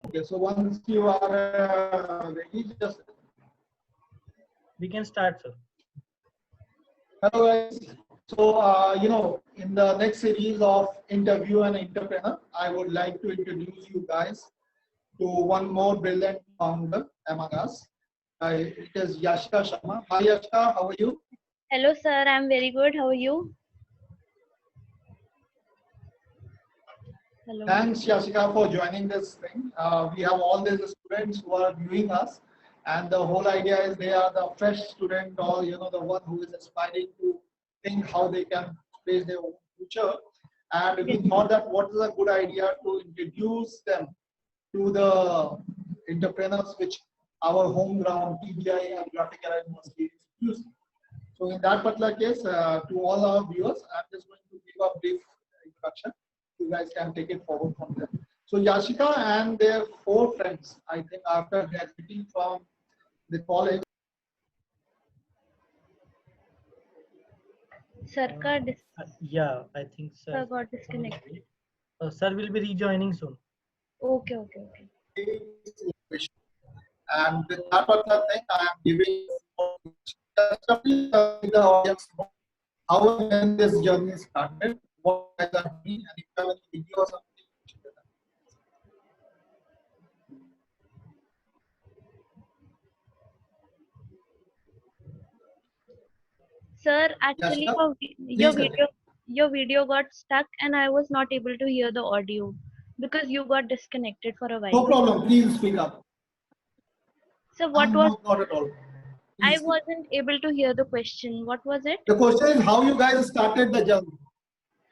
Okay, so once you are ready, just We can start, sir. hello guys. So in the next series of interview and entrepreneur, I would like to introduce you guys to one more brilliant founder among us. It is Yashika Sharma. Hi Yashika, how are you? Hello, sir. I'm very good. How are you? Hello. Thanks Yashika for joining this thing. We have all these students who are viewing us, and the whole idea is they are the fresh student, or the one who is aspiring to think how they can face their own future. And we thought that what is a good idea to introduce them to the entrepreneurs which our home ground TBI and Graphic Era University is using. So in that particular case, to all our viewers, I'm just going to give a brief introduction. You guys can take it forward from there. So Yashika and their 4 friends, I think after graduating from the college. Sir Yeah, I think sir got disconnected. Sir will be rejoining soon. Okay. And with that particular thing, I am giving just please the audience know how and when this journey started, what you guys are doing, and if you have any video or something. Sir, actually, Yashika, your please continue. video got stuck, and I was not able to hear the audio because you got disconnected for a No while. problem. Please speak up. So, what was? Not at all. I Please. wasn't able to hear the question. What was it? The question is how you guys started the journey.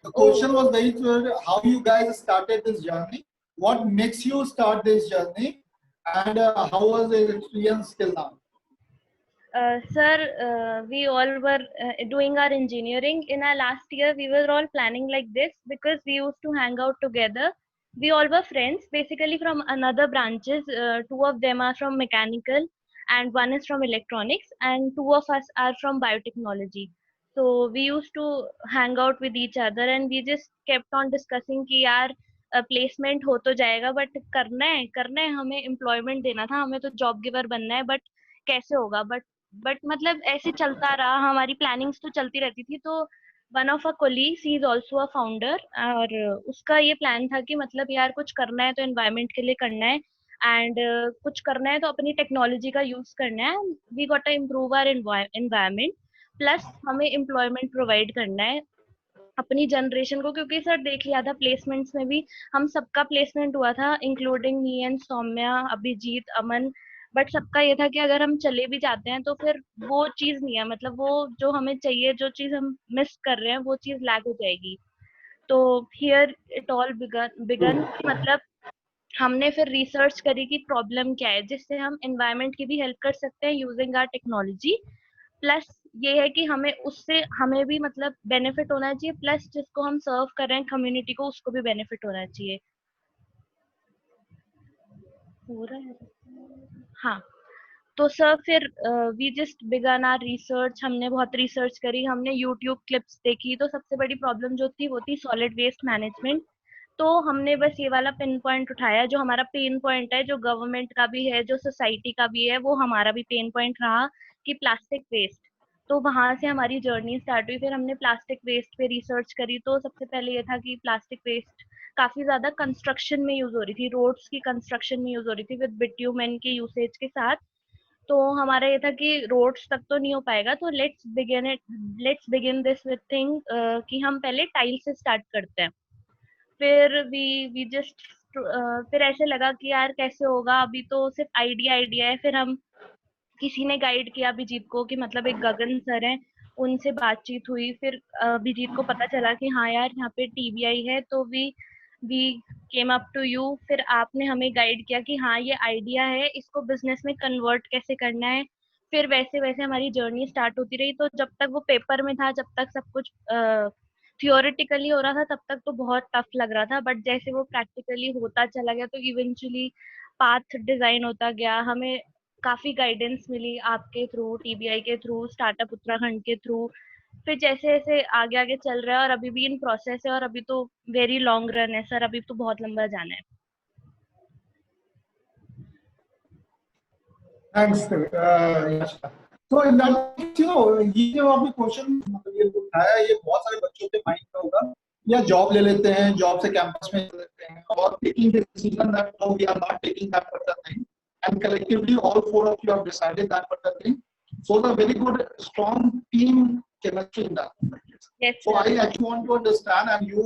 The Oh, question was very clear how you guys started this journey, what makes you start this journey, and how was the experience till now? sir, we all were doing our engineering. In our last year, we were all planning like this because we used to hang out together. We all were friends, basically from another branches. 2 of them are from mechanical, and one is from electronics, and 2 of us are from biotechnology. So we used to hang out with each other, and we just kept on discussing कि यार placement हो तो जाएगा but करना है हमें employment देना था हमें तो जॉब गिवर बनना है बट कैसे होगा बट मतलब ऐसे चलता रहा हमारी प्लानिंग्स तो चलती रहती थी तो one of a colleagues he is also a founder और उसका ये प्लान था कि मतलब यार कुछ करना है तो एनवायरनमेंट के लिए करना है एंड कुछ करना है तो अपनी टेक्नोलॉजी का यूज करना है we got to improve our environment plus हमें एम्प्लॉयमेंट प्रोवाइड करना है अपनी जनरेशन को क्योंकि सर देख लिया था प्लेसमेंट्स में भी हम सबका प्लेसमेंट हुआ था including me and Saumya Abhijeet Aman but सबका ये था कि अगर हम चले भी जाते हैं तो फिर वो चीज नहीं है मतलब वो जो हमें चाहिए जो चीज हम मिस कर रहे हैं वो चीज लैक हो जाएगी तो हियर इट ऑल बिगन मतलब हमने फिर रिसर्च करी कि प्रॉब्लम क्या है जिससे हम एनवायरनमेंट की भी हेल्प कर सकते हैं यूजिंग आर टेक्नोलॉजी प्लस ये है कि हमें उससे हमें भी मतलब बेनिफिट होना चाहिए प्लस जिसको हम सर्व कर रहे हैं कम्युनिटी को उसको भी बेनिफिट होना चाहिए हो रहा है हाँ तो सर फिर we just began our research हमने बहुत रिसर्च करी हमने यूट्यूब क्लिप्स देखी तो सबसे बड़ी प्रॉब्लम जो थी वो थी सॉलिड वेस्ट मैनेजमेंट तो हमने बस ये वाला पिन पॉइंट उठाया जो हमारा पेन पॉइंट है जो गवर्नमेंट का भी है जो सोसाइटी का भी है वो हमारा भी पेन पॉइंट रहा कि प्लास्टिक वेस्ट तो वहां से हमारी जर्नी स्टार्ट हुई फिर हमने प्लास्टिक वेस्ट पे रिसर्च करी तो सबसे पहले ये था कि प्लास्टिक वेस्ट काफी ज्यादा कंस्ट्रक्शन में यूज हो रही थी रोड्स की कंस्ट्रक्शन में यूज हो रही थी विद बिट्यूमेन के यूसेज के साथ तो हमारा ये था कि रोड्स तक तो नहीं हो पाएगा तो let's begin this with thing कि हम पहले टाइल से स्टार्ट करते हैं फिर वी जस्ट फिर ऐसे लगा कि यार कैसे होगा अभी तो सिर्फ आइडिया है फिर हम किसी ने गाइड किया अभिजीत को कि मतलब एक गगन सर है उनसे बातचीत हुई फिर अभिजीत को पता चला कि हाँ यार यहाँ पे टीबीआई है तो we came up to you फिर आपने हमें गाइड किया कि हाँ ये आइडिया है इसको बिजनेस में कन्वर्ट कैसे करना है फिर वैसे वैसे हमारी जर्नी स्टार्ट होती रही तो जब तक वो पेपर में था जब तक सब कुछ थियोरेटिकली हो रहा था तब तक तो बहुत टफ लग रहा था बट जैसे वो प्रैक्टिकली होता चला गया तो इवेंचुअली पाथ डिजाइन होता गया हमें काफी गाइडेंस मिली आपके थ्रू टीबीआई के थ्रू स्टार्टअप उत्तराखंड के थ्रू फिर जैसे जैसे आगे आगे चल रहा है और अभी भी इन प्रोसेस है और अभी तो वेरी लॉन्ग रन है सर अभी तो बहुत लंबा जाना है Thanks, Yashika. So in that, ये जो आपने क्वेश्चन मतलब ये उठाया, ये बहुत सारे बच्चों के माइंड में होगा, या जॉब ले लेते हैं, जॉब से कैंपस में ले लेते हैं, और taking the decision that no, we are not taking that particular thing, and collectively all four of you have decided that particular thing. So the very good, strong team chemistry in that. Yes, So sir. I actually want to understand, and you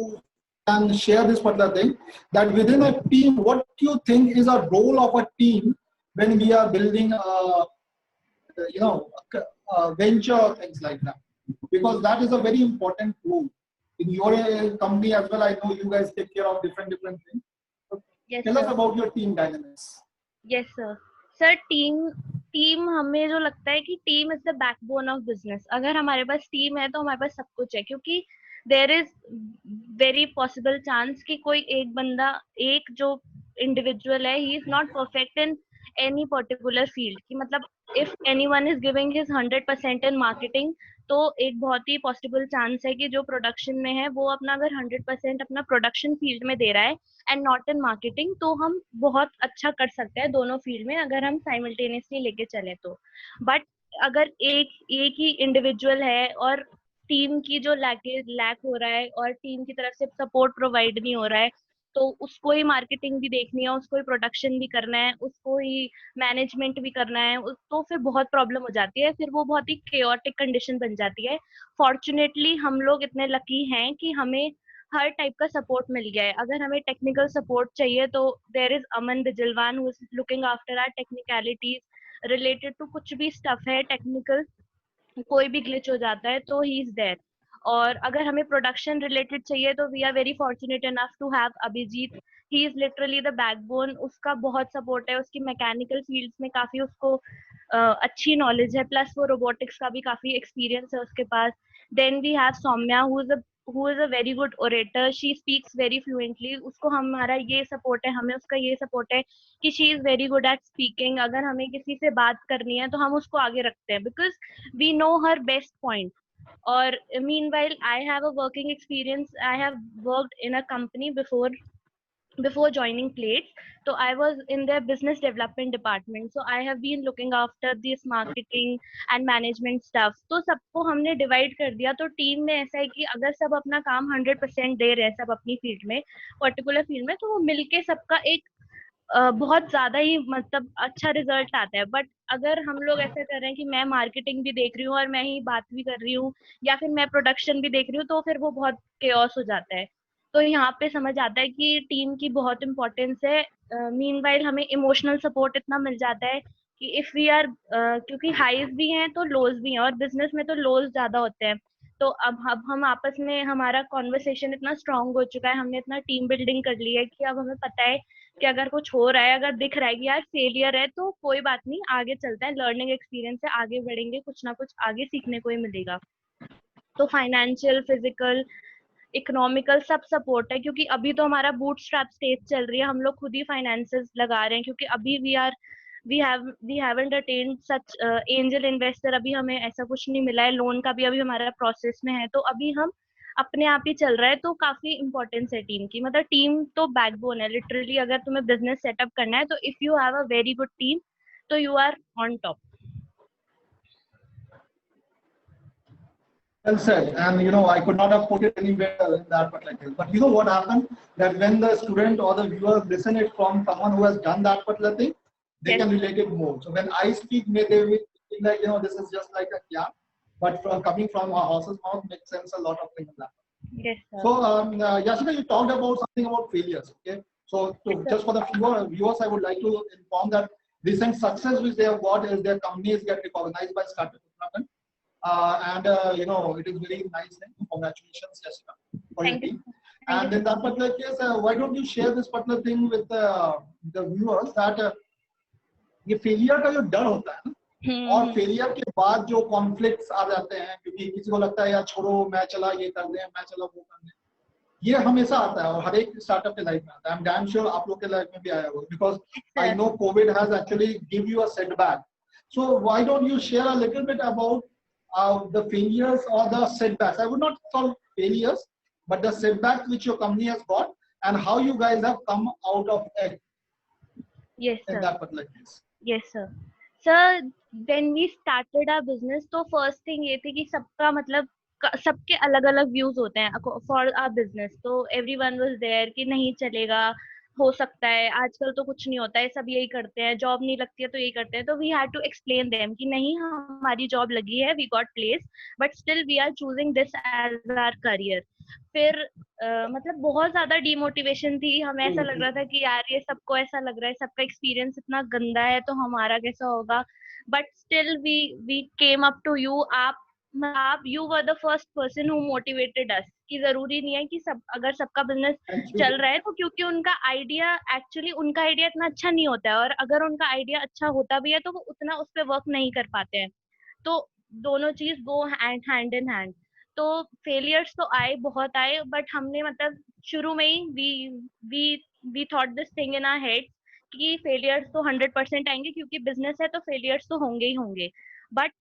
can share this particular thing, that within a team, what do you think is a role of a team when we are building a venture, things like that, because that is a very important role in your company as well. I know you guys take care of different things. So Yes, tell us sir. about your team dynamics. Yes, sir. Sir team हमें जो लगता है कि team is the backbone of business. अगर हमारे पास team है तो हमारे पास सब कुछ है, क्योंकि there is very possible chance कि कोई एक बंदा, एक जो इंडिविजुअल है, he is not perfect in any particular field. कि मतलब if anyone is giving his 100% in marketing, तो एक बहुत ही पॉसिबल चांस है कि जो प्रोडक्शन में है वो अपना अगर 100% अपना प्रोडक्शन फील्ड में दे रहा है एंड नॉट इन मार्केटिंग, तो हम बहुत अच्छा कर सकते हैं दोनों फील्ड में अगर हम साइमल्टेनियसली लेके चले तो. बट अगर एक ही इंडिविजुअल है और टीम की जो लैक हो रहा है और टीम की तरफ से सपोर्ट प्रोवाइड नहीं हो रहा है, तो उसको ही मार्केटिंग भी देखनी है, उसको ही प्रोडक्शन भी करना है, उसको ही मैनेजमेंट भी करना है, तो फिर बहुत प्रॉब्लम हो जाती है. फिर वो बहुत ही केओटिक कंडीशन बन जाती है. फॉर्चुनेटली हम लोग इतने लकी हैं कि हमें हर टाइप का सपोर्ट मिल गया है. अगर हमें टेक्निकल सपोर्ट चाहिए तो there is Aman Bijalwan who is looking after our technicalities related to कुछ भी स्टफ है टेक्निकल. कोई भी ग्लिच हो जाता है तो ही इज देयर. और अगर हमें प्रोडक्शन रिलेटेड चाहिए तो we are very fortunate enough to have Abhijeet. He is literally the backbone. उसका बहुत सपोर्ट है, उसकी मैकेनिकल फील्ड्स में काफी उसको अच्छी नॉलेज है, प्लस वो रोबोटिक्स का भी काफी एक्सपीरियंस है उसके पास. Then we have Saumya who is a very good orator. She speaks very fluently. उसको हमारा ये सपोर्ट है, हमें उसका ये सपोर्ट है कि she is very good at speaking. अगर हमें किसी से बात करनी है तो हम उसको आगे रखते हैं because we know her best point. और meanwhile I have a working experience. I have worked in a company before joining Plates. So I was in their business development department. So I have been looking after this marketing and management stuff. तो सबको हमने divide कर दिया. तो team में ऐसा है कि अगर सब अपना काम 100% दे रहे हैं सब अपनी फील्ड में, पर्टिकुलर फील्ड में, तो वो मिलके सबका एक बहुत ज्यादा ही मतलब अच्छा रिजल्ट आता है. बट अगर हम लोग ऐसा कर रहे हैं कि मैं मार्केटिंग भी देख रही हूँ और मैं ही बात भी कर रही हूँ, या फिर मैं प्रोडक्शन भी देख रही हूँ, तो फिर वो बहुत केओस हो जाता है. तो यहाँ पे समझ आता है कि टीम की बहुत इंपॉर्टेंस है. मीनवाइल हमें इमोशनल सपोर्ट इतना मिल जाता है कि इफ वी आर, क्योंकि हाईज भी हैं तो लोज भी हैं, और बिजनेस में तो लोज ज्यादा होते हैं. तो अब हम आपस में, हमारा कॉन्वर्सेशन इतना स्ट्रांग हो चुका है, हमने इतना टीम बिल्डिंग कर ली है कि अब हमें पता है कि अगर कुछ हो रहा है, अगर दिख रहा है कि यार फेलियर है, तो कोई बात नहीं, आगे चलते हैं, लर्निंग एक्सपीरियंस है, आगे बढ़ेंगे, कुछ ना कुछ आगे सीखने को ही मिलेगा. तो फाइनेंशियल, फिजिकल, इकोनॉमिकल सब सपोर्ट है, क्योंकि अभी तो हमारा बूटस्ट्रैप स्टेज चल रही है. हम लोग खुद ही फाइनेंसेस लगा रहे हैं, क्योंकि अभी we haven't attend such angel investor. अभी हमें ऐसा कुछ नहीं मिला है, लोन का भी अभी हमारा प्रोसेस में है. तो अभी हम अपने आप ही चल रहा है. तो काफी इंपॉर्टेंस है टीम की. मतलब टीम तो बैकबोन है लिटरली. अगर तुम्हें बिजनेस सेटअप करना है तो if you have a very good team, तो you are on top. Well said, and I could not have put it any better in that perspective. But what happened, that when the student or the viewer listen it from someone who has done that particular thing, they Yes. can relate it more. So when I speak, they will think like, this is just like a yeah, but from coming from a horse's mouth makes sense a lot of things like that. Yes, sir. So Yashika, you talked about something about failures. Okay, so just for the viewers, I would like to inform that recent success which they have got is their companies get recognized by Startup Uttarakhand. And it is very nice thing. Congratulations, Jessica, for your team. And in that particular case, why don't you share this particular thing with the viewers that ये failure का जो डर होता है ना, और failure के बाद जो conflicts आ जाते हैं, क्योंकि किसी को लगता है यार छोड़ो, मैं चला ये कर दें, मैं चला वो कर दें, ये हमेशा आता है और हर एक स्टार्टअप के लाइफ में आता है. I'm damn sure आप लोग के लाइफ में भी आया होगा, because I know COVID has actually give you a setback. So why don't you share a little bit about the failures or the setbacks? I would not call failures, but the setbacks which your company has got and how you guys have come out of it. Yes, sir. In that particular case. Yes, sir. Sir when we started our business तो first thing ये थी कि सबका मतलब सबके अलग अलग views होते हैं फॉर आवर बिजनेस। तो एवरीवन वाज देयर कि नहीं चलेगा, हो सकता है, आजकल तो कुछ नहीं होता है, सब यही करते हैं, जॉब नहीं लगती है तो यही करते हैं। तो we had to explain them कि नहीं, हमारी जॉब लगी है, we got place, but still we are choosing this as our career. फिर मतलब बहुत ज्यादा डिमोटिवेशन थी, हमें ऐसा लग रहा था कि यार ये सबको ऐसा लग रहा है, सबका एक्सपीरियंस इतना गंदा है तो हमारा कैसा होगा। But still we came up to you. आप you were the first person who motivated us कि जरूरी नहीं है कि सब, अगर सबका बिजनेस Thank चल you. रहा है तो क्योंकि उनका आइडिया, एक्चुअली उनका आइडिया इतना अच्छा नहीं होता है, और अगर उनका आइडिया अच्छा होता भी है तो वो उतना उस पर वर्क नहीं कर पाते हैं। तो दोनों चीज गो हैंड इन हैंड। तो फेलियर्स तो आए, बहुत आए, बट हमने मतलब शुरू में ही we we thought this thing in our head कि फेलियर्स तो 100% आएंगे, क्योंकि बिजनेस है तो फेलियर्स तो होंगे ही होंगे। बट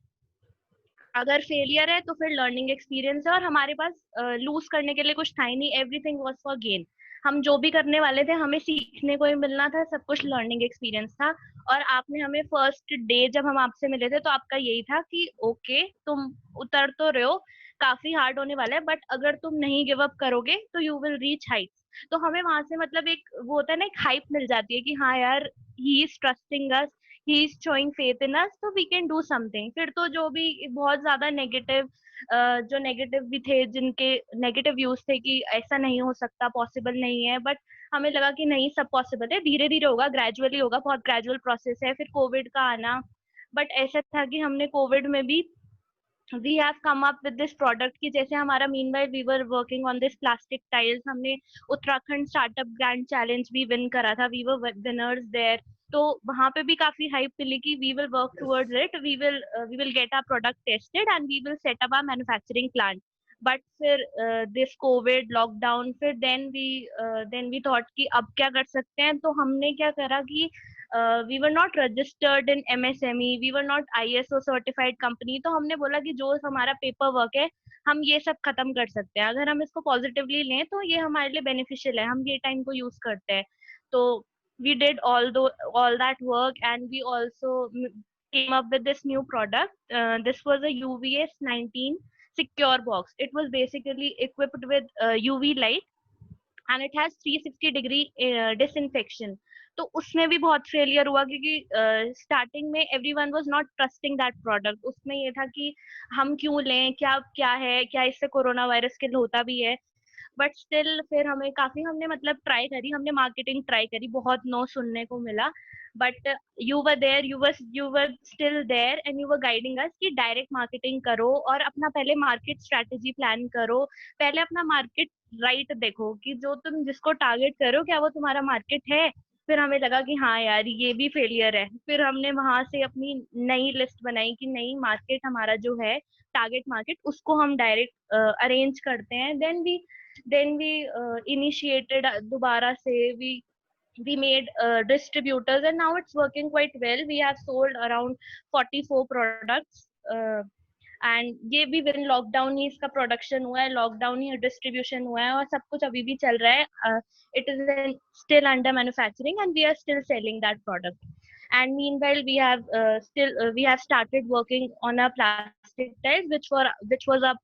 अगर फेलियर है तो फिर लर्निंग एक्सपीरियंस है, और हमारे पास लूज करने के लिए कुछ था ही नहीं, एवरीथिंग वाज फॉर गेन। हम जो भी करने वाले थे हमें सीखने को ही मिलना था, सब कुछ लर्निंग एक्सपीरियंस था। और आपने हमें फर्स्ट डे जब हम आपसे मिले थे तो आपका यही था कि ओके तुम उतर तो रहे हो, काफी हार्ड होने वाला है, बट अगर तुम नहीं गिव अप करोगे तो यू विल रीच हाइट्स। तो हमें वहां से मतलब एक वो होता है ना, एक हाइप मिल जाती है कि हाँ यार, he is trusting us, he is showing faith in us, तो we can do something। फिर तो जो भी बहुत ज्यादा नेगेटिव, जो नेगेटिव भी थे, जिनके नेगेटिव व्यूज थे कि ऐसा नहीं हो सकता, पॉसिबल नहीं है, बट हमें लगा कि नहीं, सब पॉसिबल है, धीरे धीरे होगा, ग्रेजुअली होगा, बहुत ग्रेजुअल प्रोसेस है। फिर कोविड का आना, बट ऐसा था कि हमने कोविड में भी we have come up with this product कि जैसे हमारा meanwhile we were working on this plastic tiles, हमने उत्तराखंड स्टार्टअप ग्रैंड चैलेंज भी विन करा था, वी वर विनर्स देयर। तो वहां पे भी काफी हाइप मिली कि we will work Yes. Towards it, we will get our product tested and we will set up our manufacturing plant. But फिर दिस कोविड लॉकडाउन, फिर देन वी थॉट कि अब क्या कर सकते हैं। तो हमने क्या करा कि we were not registered in MSME, we were not ISO certified company. तो हमने बोला कि जो हमारा पेपर वर्क है हम ये सब खत्म कर सकते हैं, अगर हम इसको पॉजिटिवली लें तो ये हमारे लिए बेनिफिशियल है, हम ये टाइम को यूज करते हैं। तो we did all that work, and we also came up with this new product. This was a UVS 19 secure box. It was basically equipped with UV light, and it has 360-degree disinfection। तो उसमें भी बहुत failure हुआ, क्योंकि starting में everyone was not trusting that product. उसमें ये था कि हम क्यों लें, क्या क्या है, क्या इससे कोरोना वायरस किल होता भी है। बट स्टिल फिर हमें काफी, हमने मतलब ट्राई करी, हमने मार्केटिंग ट्राई करी, बहुत नो सुनने को मिला। But you were there, you were still there, and you were guiding us कि डायरेक्ट मार्केटिंग करो और अपना पहले मार्केट स्ट्रेटेजी प्लान करो, पहले अपना मार्केट राइट देखो कि जो तुम जिसको टारगेट करो क्या वो तुम्हारा मार्केट है। फिर हमें लगा कि हाँ यार, ये भी फेलियर है। फिर हमने वहां से अपनी नई लिस्ट बनाई कि नई मार्केट हमारा जो है, टारगेट मार्केट, उसको हम डायरेक्ट अरेंज करते हैं। देन वी initiated दोबारा से, we made distributors, and now it's working quite well. We have sold around 44 products, and ये भी विद इन लॉकडाउन ही इसका प्रोडक्शन हुआ है, लॉकडाउन ही डिस्ट्रीब्यूशन हुआ है, और सब कुछ अभी भी चल रहा है। It is still under manufacturing and we are still selling that product. And meanwhile we have started working on our plastic tiles, which was our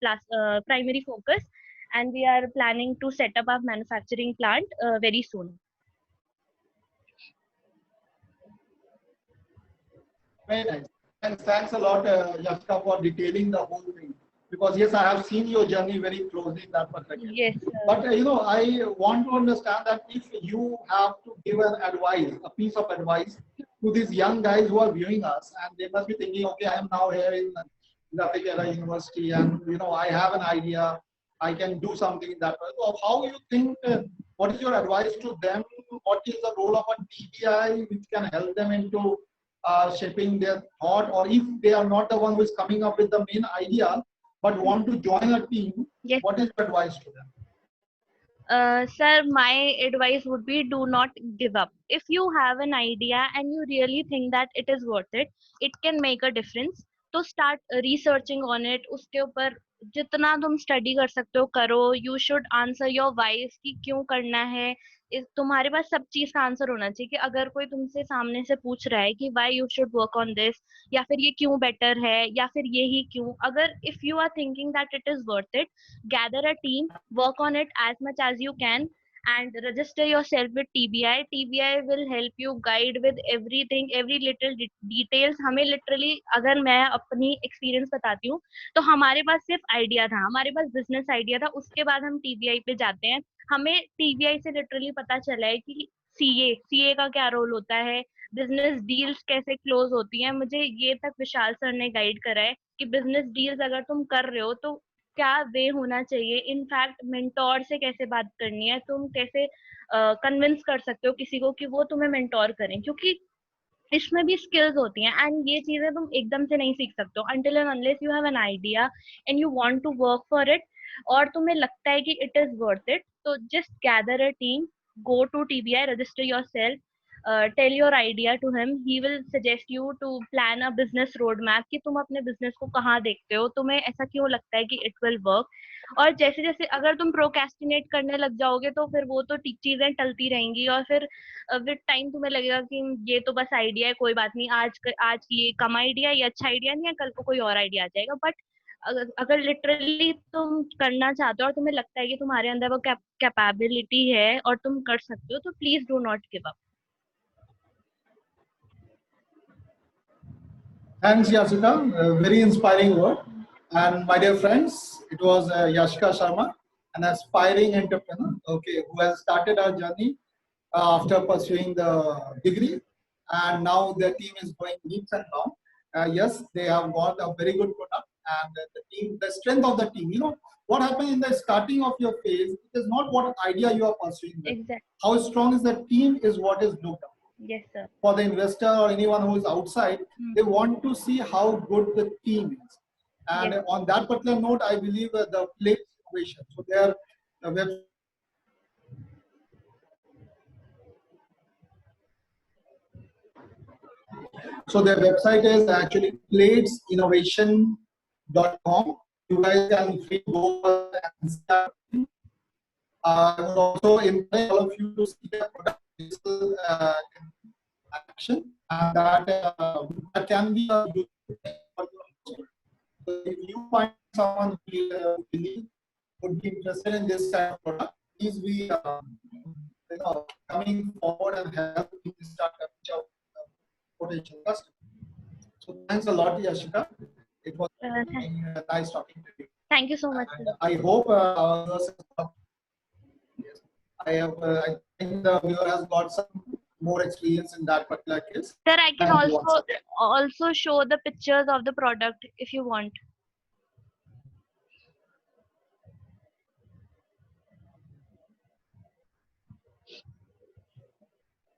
primary focus, and we are planning to set up our manufacturing plant very soon. Very nice. Thanks a lot, Yashka, for detailing the whole thing. Because yes, I have seen your journey very closely in that perspective. Yes, But I want to understand that if you have to give an advice, a piece of advice to these young guys who are viewing us, and they must be thinking, okay, I am now here in Graphicera University, and I have an idea, I can do something in that way. So how you think? What is your advice to them? What is the role of a TBI which can help them into shaping their thought, or if they are not the one who is coming up with the main idea but want to join a team, yes. What is your advice to them? Sir, my advice would be do not give up. If you have an idea and you really think that it is worth it, it can make a difference, तो start researching on it। उसके ऊपर जितना तुम study कर सकते हो करो। You should answer your whys कि क्यों करना है, तुम्हारे पास सब चीज का आंसर होना चाहिए कि अगर कोई तुमसे सामने से पूछ रहा है कि why you should work on this, या फिर ये क्यों बेटर है, या फिर ये ही क्यों, अगर if you are thinking that it is worth it, gather a team, work on it as much as you can, and register yourself with TBI. TBI will help you guide with everything, every little details. हमें literally, अगर मैं अपनी experience बताती हूँ, तो हमारे पास सिर्फ idea था, हमारे पास बिजनेस आइडिया था, उसके बाद हम TBI पे जाते हैं, हमें TBI से लिटरली पता चला है कि सीए का क्या रोल होता है, बिजनेस डील्स कैसे क्लोज होती हैं। मुझे ये तक विशाल सर ने गाइड करा है कि बिजनेस डील्स अगर तुम कर रहे हो तो क्या वे होना चाहिए, इनफैक्ट मेंटोर से कैसे बात करनी है, तुम कैसे कन्विंस कर सकते हो किसी को कि वो तुम्हें मेंटोर करें, क्योंकि इसमें भी स्किल्स होती हैं एंड ये चीजें तुम एकदम से नहीं सीख सकते हो until and unless you have an idea and you want to work for it, और तुम्हें लगता है कि it is worth it, तो just gather a team, go to TBI, register yourself, tell your idea to him, he will suggest you to plan a business roadmap कि तुम अपने business को कहाँ देखते हो, तुम्हें ऐसा क्यों लगता है कि it will work। और जैसे जैसे अगर तुम प्रोकेस्टिनेट करने लग जाओगे तो फिर वो तो चीजें टलती रहेंगी, और फिर विद टाइम तुम्हें लगेगा कि ये तो बस आइडिया है, कोई बात नहीं, आज ये कम आइडिया, ये अच्छा आइडिया नहीं है, कल को कोई और आइडिया आ जाएगा। बट अगर लिटरली तुम करना चाहते हो और तुम्हें लगता है कि तुम्हारे अंदर वो कैपेबिलिटी है और तुम कर सकते हो, तो please do not give up. Thanks, Yashika. Very inspiring word. And my dear friends, it was Yashika Sharma, an aspiring entrepreneur, okay, who has started our journey after pursuing the degree, and now their team is going leaps and bounds. Yes, they have got a very good product, and the team, the strength of the team. You know what happened in the starting of your phase. It is not what idea you are pursuing. Exactly. How strong is the team is what is looked up. Yes, sir. For the investor or anyone who is outside, they want to see how good the team is. And Yes. on that particular note, I believe the Plate Innovation. So their web. So their website is actually platesinnovation.com. You guys can free go and start. I would also invite all of you to see their product action, and that can be a good thing for you. So if you find someone who would be interested in this kind of product, please be coming forward and helping this startup reach out potential customer. So thanks a lot, Yashika. It was nice talking to you. Thank you so much. And I hope I think the viewer has got some more experience in that particular case. Sir, I can And also show the pictures of the product if you want.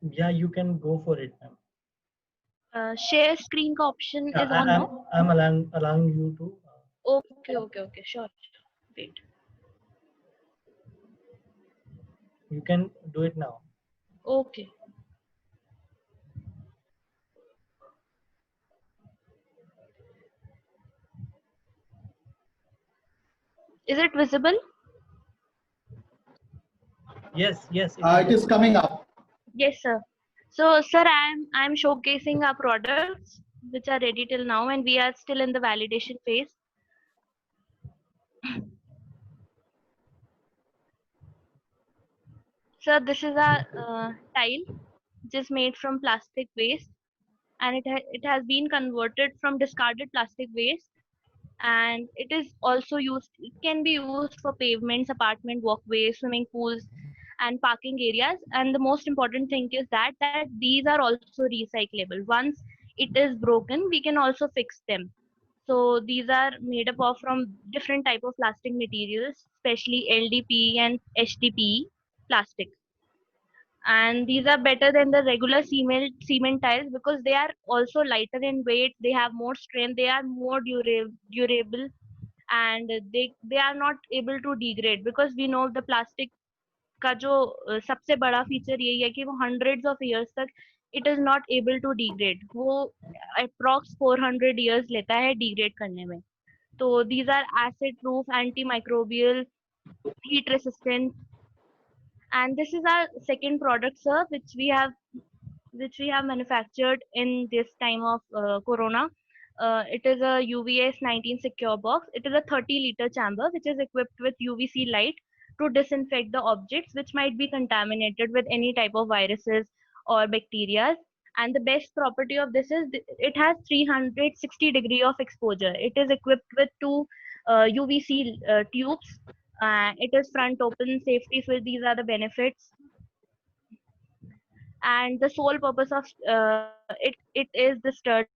Yeah, you can go for it, ma'am. Share screen का option is on now. I'm allowing you to. Okay, sure. Wait. You can do it now. Okay. Is it visible? Yes. it is coming up. Yes, sir. So, sir, I'm showcasing our products which are ready till now, and we are still in the validation phase. Sir, this is a tile just made from plastic waste, and it has been converted from discarded plastic waste, and it is also used. It can be used for pavements, apartment walkways, swimming pools, and parking areas. And the most important thing is that these are also recyclable. Once it is broken, we can also fix them. So these are made up of from different type of plastic materials, especially LDPE and HDPE plastic. And these are better than the regular cement tiles because they are also lighter in weight, they have more strength, they are more durable, and they are not able to degrade, because we know the plastic का जो सबसे बड़ा feature यही है कि वो hundreds of years तक it is not able to degrade, वो approx 400 years लेता है degrade करने में. तो these are acid proof, antimicrobial, heat resistant, And this is our second product, sir, which we have manufactured in this time of corona. It is a UVS 19 secure box. It is a 30-liter chamber which is equipped with UVC light to disinfect the objects which might be contaminated with any type of viruses or bacteria. And the best property of this is it has 360 degree of exposure. It is equipped with two UVC tubes. It is front open safety, so these are the benefits. And the sole purpose of it is the sterilizing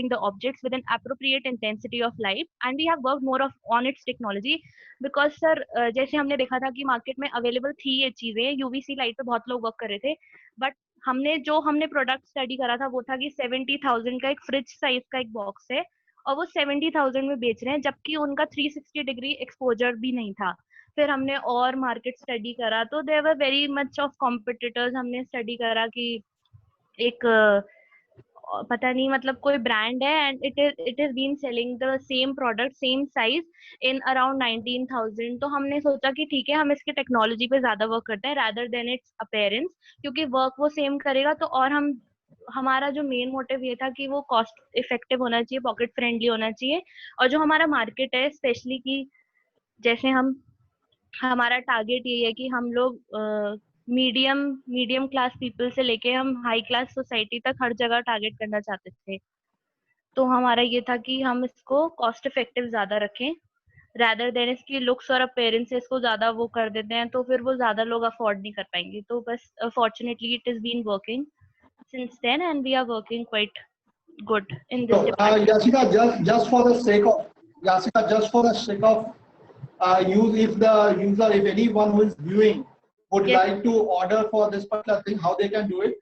the objects with an appropriate intensity of light. And we have worked more of on its technology because sir जैसे हमने देखा था कि market में available थी ये चीजें UVC light पे बहुत लोग वर्क कर रहे थे बट हमने प्रोडक्ट स्टडी करा था वो था कि 70,000 का एक फ्रिज साइज का एक बॉक्स है और वो 70,000 में बेच रहे हैं जबकि उनका 360 डिग्री एक्सपोजर भी नहीं था. फिर हमने और मार्केट स्टडी करा तो there were very much of competitors. हमने स्टडी करा कि एक पता नहीं मतलब कोई ब्रांड है and it is been selling the same product same size in around 19,000. तो हमने सोचा कि ठीक है हम इसके टेक्नोलॉजी पे ज्यादा वर्क करते हैं रादर देन इट्स अपीयरेंस, क्योंकि वर्क वो सेम करेगा तो और हमारा जो मेन मोटिव ये था कि वो कॉस्ट इफेक्टिव होना चाहिए, पॉकेट फ्रेंडली होना चाहिए. और जो हमारा मार्केट है स्पेशली कि जैसे हमारा टारगेट ये है कि हम लोग मीडियम क्लास पीपल से लेके हम हाई क्लास सोसाइटी तक हर जगह टारगेट करना चाहते थे. तो हमारा ये था कि हम इसको कॉस्ट इफेक्टिव ज्यादा रखें rather देन इसकी लुक्स और अपीयरेंसेस को ज्यादा वो कर देते हैं तो फिर वो ज्यादा लोग अफोर्ड नहीं कर पाएंगे. तो बस fortunately it is been working since then and we are working quite good in this So, department. Just for the sake of if the user, if anyone who is viewing would Yes. like to order for this particular thing, how they can do it?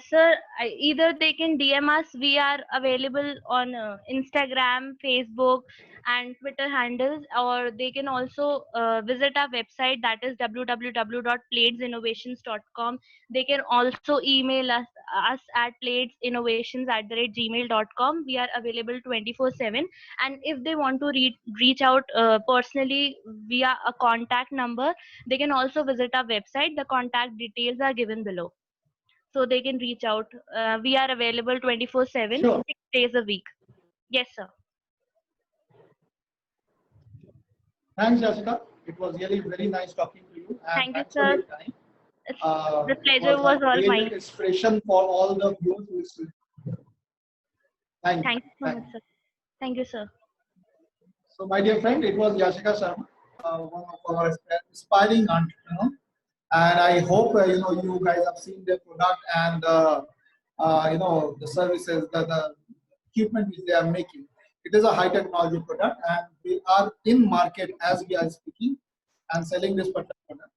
Sir, either they can DM us. We are available on Instagram, Facebook, and Twitter handles, or they can also visit our website, that is www.platesinnovations.com. They can also email us at platesinnovations@gmail.com. We are available 24/7. And if they want to reach out personally via a contact number, they can also visit our website. The contact details are given below, so they can reach out. We are available 24/7, Sure. 6 days a week. Yes, sir. Thanks, Jessica. It was really very nice talking to you. And Thank you, thanks for sir. your time. The It pleasure was like all great mine. inspiration for all the viewers who is. Thank Thank you so Thank much, sir. Thank you, sir. So, my dear friend, it was Yashika Sharma, one of our inspiring entrepreneur, and I hope you guys have seen their product and the services, the equipment which they are making. It is a high technology product, and we are in market as we are speaking and selling this particular product.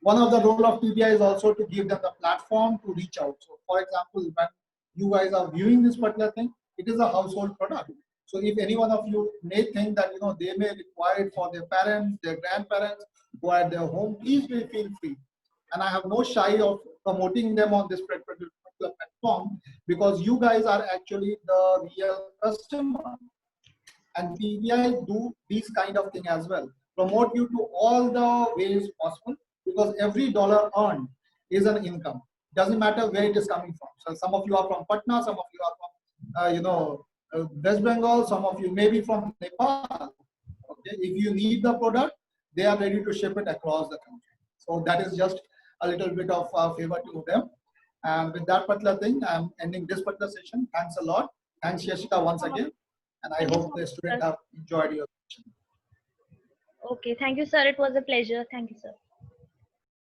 One of the role of TBI is also to give them the platform to reach out. So, for example, when you guys are viewing this particular thing, it is a household product. So, if any one of you may think that they may require it for their parents, their grandparents who are at their home, please feel free. And I have no shy of promoting them on this particular platform because you guys are actually the real customer. And TBI do these kind of thing as well. Promote you to all the ways possible because every dollar earned is an income. Doesn't matter where it is coming from. So some of you are from Patna, some of you are from West Bengal, some of you may be from Nepal. Okay, if you need the product, they are ready to ship it across the country. So that is just a little bit of favor to them. And with that particular thing, I'm ending this particular session. Thanks a lot. Thanks, Yashika, once again. And I hope the students have enjoyed your session. Okay, thank you, sir. It was a pleasure. Thank you, sir.